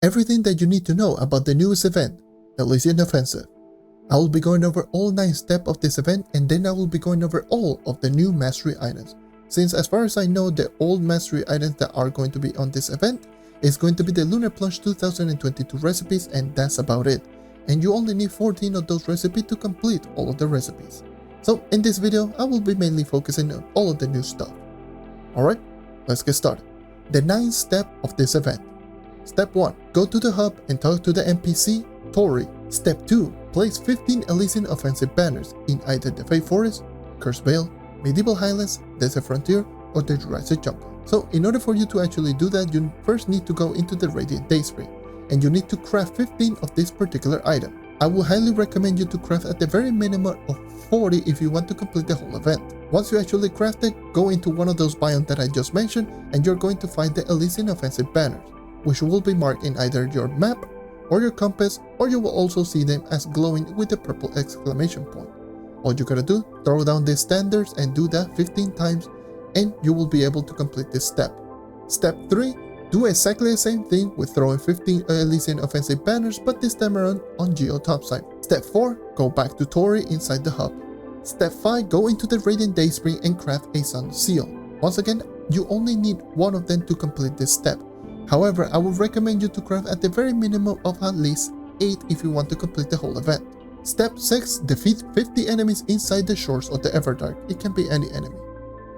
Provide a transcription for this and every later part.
everything that you need to know about the newest event, Elysian Offensive. I will be going over all 9 steps of this event, and then I will be going over all of the new mastery items. Since as far as I know, the old mastery items that are going to be on this event is going to be the Lunar Plunge 2022 recipes, and that's about it. And you only need 14 of those recipes to complete all of the recipes. So in this video, I will be mainly focusing on all of the new stuff. Alright, let's get started. The 9th step of this event. Step 1. Go to the hub and talk to the NPC, Tori. Step 2. Place 15 Elysian offensive banners in either the Fey Forest, Cursed Vale, Medieval Highlands, Desert Frontier, or the Jurassic Jungle. So in order for you to actually do that, you first need to go into the Radiant Dayspring, and you need to craft 15 of this particular item. I will highly recommend you to craft at the very minimum of 40 if you want to complete the whole event. Once you actually craft it, go into one of those biomes that I just mentioned, and you're going to find the Elysian offensive banners, which will be marked in either your map or your compass, or you will also see them as glowing with a purple exclamation point. All you gotta do, throw down these standards and do that 15 times, and you will be able to complete this step. Step 3. Do exactly the same thing with throwing 15 Elysian offensive banners, but this time around on Geo topside. Step 4. Go back to Tori inside the hub. Step 5. Go into the Radiant Dayspring and craft a Sun Seal. Once again, you only need one of them to complete this step. However, I would recommend you to craft at the very minimum of at least 8 if you want to complete the whole event. Step 6. Defeat 50 enemies inside the shores of the Everdark. It can be any enemy.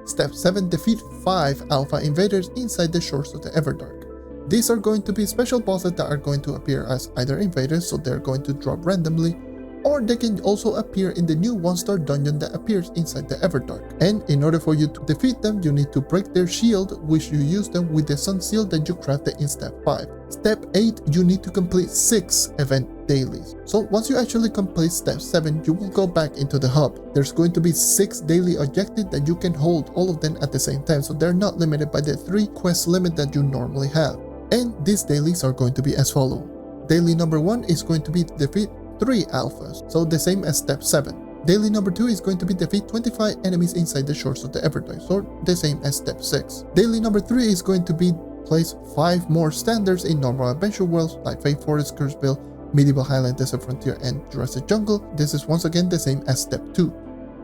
Step 7. Defeat 5 Alpha Invaders inside the shores of the Everdark. These are going to be special bosses that are going to appear as either invaders, so they're going to drop randomly, or they can also appear in the new 1-star dungeon that appears inside the Everdark. And in order for you to defeat them, you need to break their shield, which you use them with the Sun Seal that you crafted in Step 5. Step 8, you need to complete 6 event dailies. So once you actually complete Step 7, you will go back into the hub. There's going to be 6 daily objectives that you can hold all of them at the same time, so they're not limited by the 3 quest limit that you normally have. And these dailies are going to be as follows. Daily number 1 is going to be defeat 3 alphas, so the same as Step 7. Daily number 2 is going to be defeat 25 enemies inside the shores of the Everdark, so the same as Step 6. Daily number 3 is going to be place 5 more standards in normal adventure worlds like Fey Forest, Cursed Vale, Medieval Highland, Desert Frontier, and Jurassic Jungle. This is once again the same as Step 2.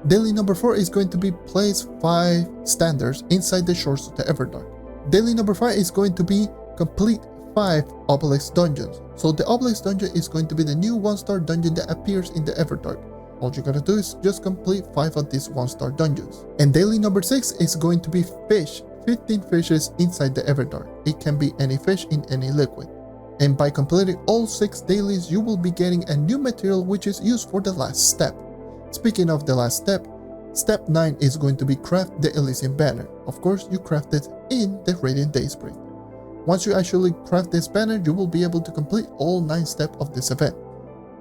Daily number 4 is going to be place 5 standards inside the shores of the Everdark. Daily number 5 is going to be complete 5 obelisk dungeons. So the obelisk dungeon is going to be the new 1-star dungeon that appears in the Everdark. All you gotta do is just complete 5 of these 1-star dungeons. And daily number 6 is going to be fish 15 fishes inside the Everdark. It can be any fish in any liquid. And by completing all 6 dailies, you will be getting a new material which is used for the last step. Speaking of the last step, Step 9 is going to be craft the Elysian banner. Of course, you craft it in the Radiant Dayspring. Once you actually craft this banner, you will be able to complete all 9 steps of this event.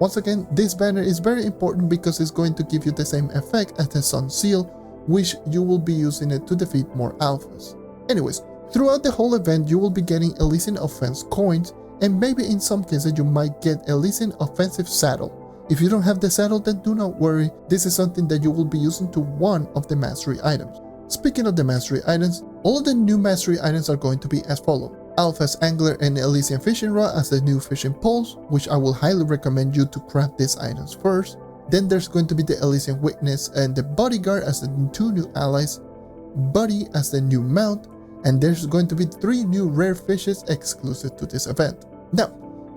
Once again, this banner is very important because it's going to give you the same effect as the Sun Seal, which you will be using it to defeat more alphas. Anyways, throughout the whole event, you will be getting Elysian Offense coins, and maybe in some cases you might get Elysian Offensive Saddle. If you don't have the saddle, then do not worry, this is something that you will be using to one of the mastery items. Speaking of the mastery items, all of the new mastery items are going to be as follows. Alpha's Angler and Elysian Fishing Rod as the new fishing poles, which I will highly recommend you to craft these items first. Then there's going to be the Elysian Witness and the Bodyguard as the 2 new allies, Buddy as the new mount, and there's going to be 3 new rare fishes exclusive to this event. Now,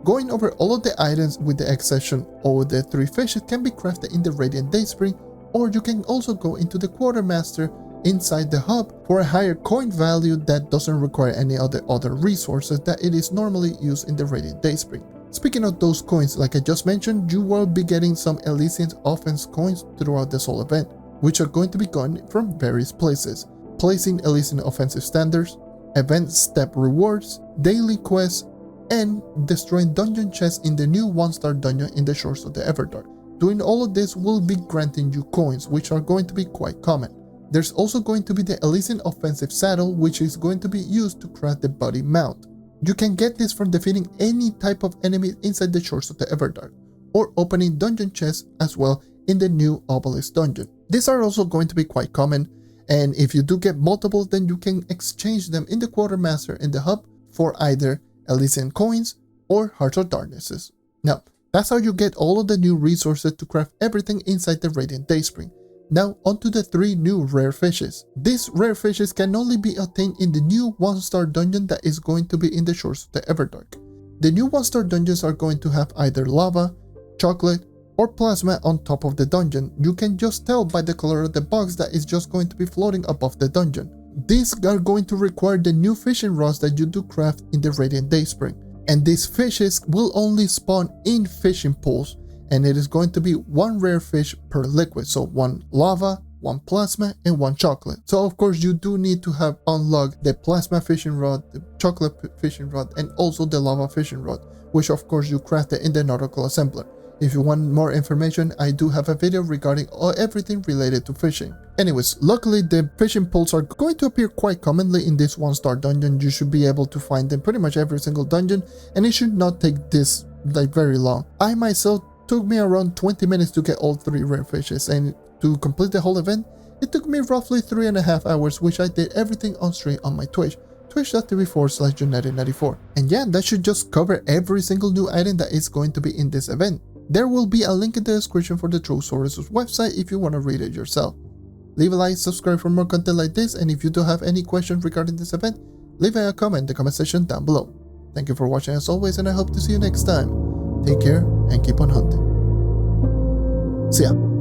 going over all of the items with the exception of the 3 fishes can be crafted in the Radiant Dayspring, or you can also go into the Quartermaster inside the hub for a higher coin value that doesn't require any other resources that it is normally used in the Radiant Dayspring. Speaking of those coins, like I just mentioned, you will be getting some Elysian Offense coins throughout this whole event, which are going to be gotten from various places, placing Elysian Offensive Standards, event step rewards, daily quests, and destroying dungeon chests in the new 1-star dungeon in the shores of the Everdark. Doing all of this will be granting you coins, which are going to be quite common. There's also going to be the Elysian Offensive Saddle, which is going to be used to craft the Buddy mount. You can get this from defeating any type of enemy inside the shores of the Everdark, or opening dungeon chests as well in the new Obelisk dungeon. These are also going to be quite common, and if you do get multiple, then you can exchange them in the Quartermaster in the hub for either Elysian coins or Hearts of Darknesses. Now, that's how you get all of the new resources to craft everything inside the Radiant Dayspring. Now, onto the 3 new rare fishes. These rare fishes can only be obtained in the new 1-star dungeon that is going to be in the shores of the Everdark. The new 1-star dungeons are going to have either lava, chocolate, or plasma on top of the dungeon. You can just tell by the color of the box that is just going to be floating above the dungeon. These are going to require the new fishing rods that you do craft in the Radiant Dayspring. And these fishes will only spawn in fishing pools, and it is going to be 1 rare fish per liquid, so 1 lava, 1 plasma, and 1 chocolate. So of course you do need to have unlocked the plasma fishing rod, the chocolate fishing rod, and also the lava fishing rod, which of course you crafted in the nautical assembler. If you want more information, I do have a video regarding everything related to fishing. Anyways, luckily the fishing poles are going to appear quite commonly in this 1-star dungeon. You should be able to find them pretty much every single dungeon, and it should not take this like very long. I myself took me around 20 minutes to get all 3 rare fishes, and to complete the whole event, it took me roughly 3.5 hours, which I did everything on stream on my Twitch. twitch.tv/JonNario94. And yeah, that should just cover every single new item that is going to be in this event. There will be a link in the description for the Trove website if you want to read it yourself. Leave a like, subscribe for more content like this, and if you do have any questions regarding this event, leave a comment in the comment section down below. Thank you for watching as always, and I hope to see you next time. Take care and keep on hunting. See ya.